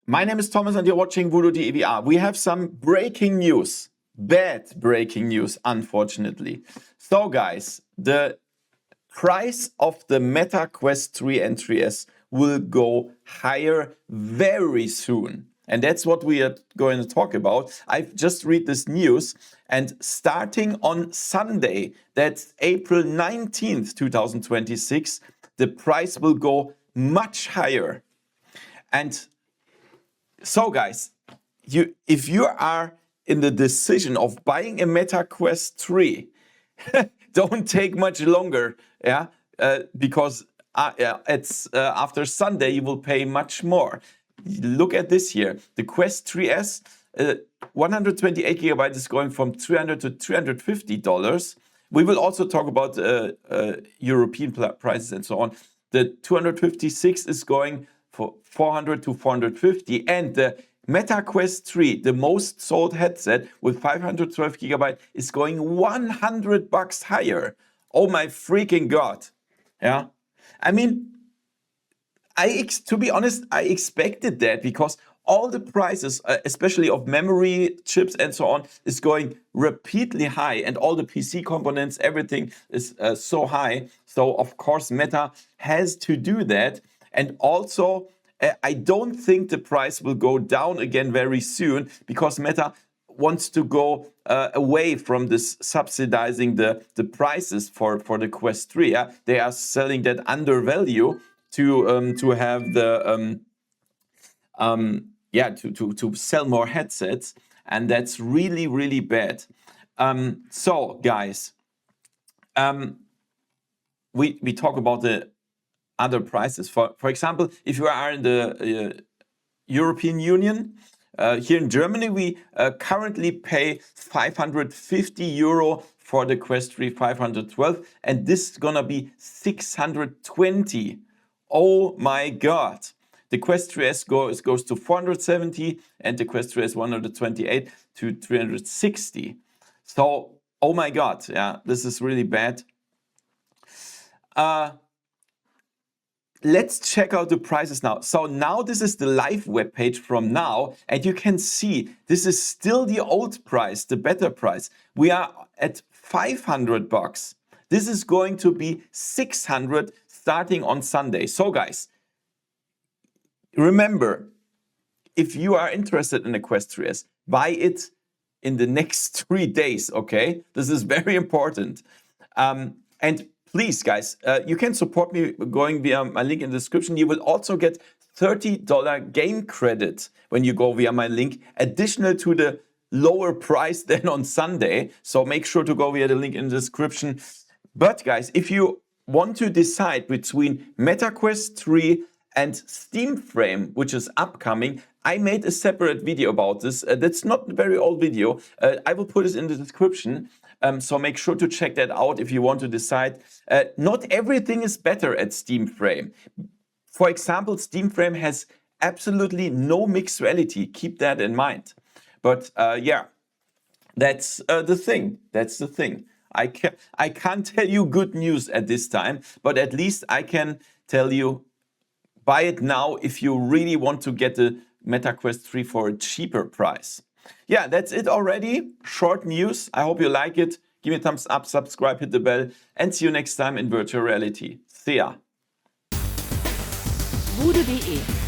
My name is Thomas and you're watching Voodoo.de. We have some breaking news. Bad breaking news, unfortunately. So guys, the price of the Meta Quest 3 and 3S will go higher very soon. And that's what we are going to talk about. I've just read this news, and starting on Sunday, that's April 19th, 2026, the price will go much higher. And so guys, if you are in the decision of buying a Meta Quest 3, don't take much longer, because it's after Sunday you will pay much more. Look at this here. The Quest 3S, 128 gigabytes is going from $300 to $350. We will also talk about European prices and so on. The 256 is going for $400 to $450, and the Meta Quest 3, the most sold headset with 512 gigabyte, is going $100 higher. Oh my freaking God. Yeah. I mean, to be honest, I expected that because all the prices, especially of memory chips and so on, is going repeatedly high, and all the PC components, everything is so high. So of course Meta has to do that. And also, I don't think the price will go down again very soon, because Meta wants to go away from this subsidizing the prices for the Quest 3. Yeah? They are selling that under value to have the to sell more headsets, and that's really, really bad. So guys, we talk about the other prices. For example, if you are in the European Union, here in Germany, we currently pay 550 euro for the Quest 3 512, and this is gonna be 620. Oh my God. The Quest 3S goes to 470, and the Quest 3S 128 to 360. So, oh my God, yeah, this is really bad. Let's check out the prices now. So now this is the live web page from now, and you can see this is still the old price, the better price. We are at $500. This is going to be 600 starting on Sunday. So guys, remember, if you are interested in a Quest 3S, buy it in the next 3 days, okay? This is very important. And please, guys, you can support me going via my link in the description. You will also get $30 game credit when you go via my link, additional to the lower price than on Sunday. So make sure to go via the link in the description. But guys, if you want to decide between Meta Quest 3 and Steam Frame, which is upcoming, I made a separate video about this. That's not a very old video. I will put it in the description. So make sure to check that out if you want to decide. Not everything is better at Steam Frame. For example, Steam Frame has absolutely no mixed reality. Keep that in mind. But yeah, that's the thing. That's the thing. I can't tell you good news at this time, but at least I can tell you, buy it now if you really want to get the Meta Quest 3 for a cheaper price. Yeah, that's it already. Short news. I hope you like it. Give me a thumbs up, subscribe, hit the bell, and see you next time in virtual reality. See ya. Voodoo.de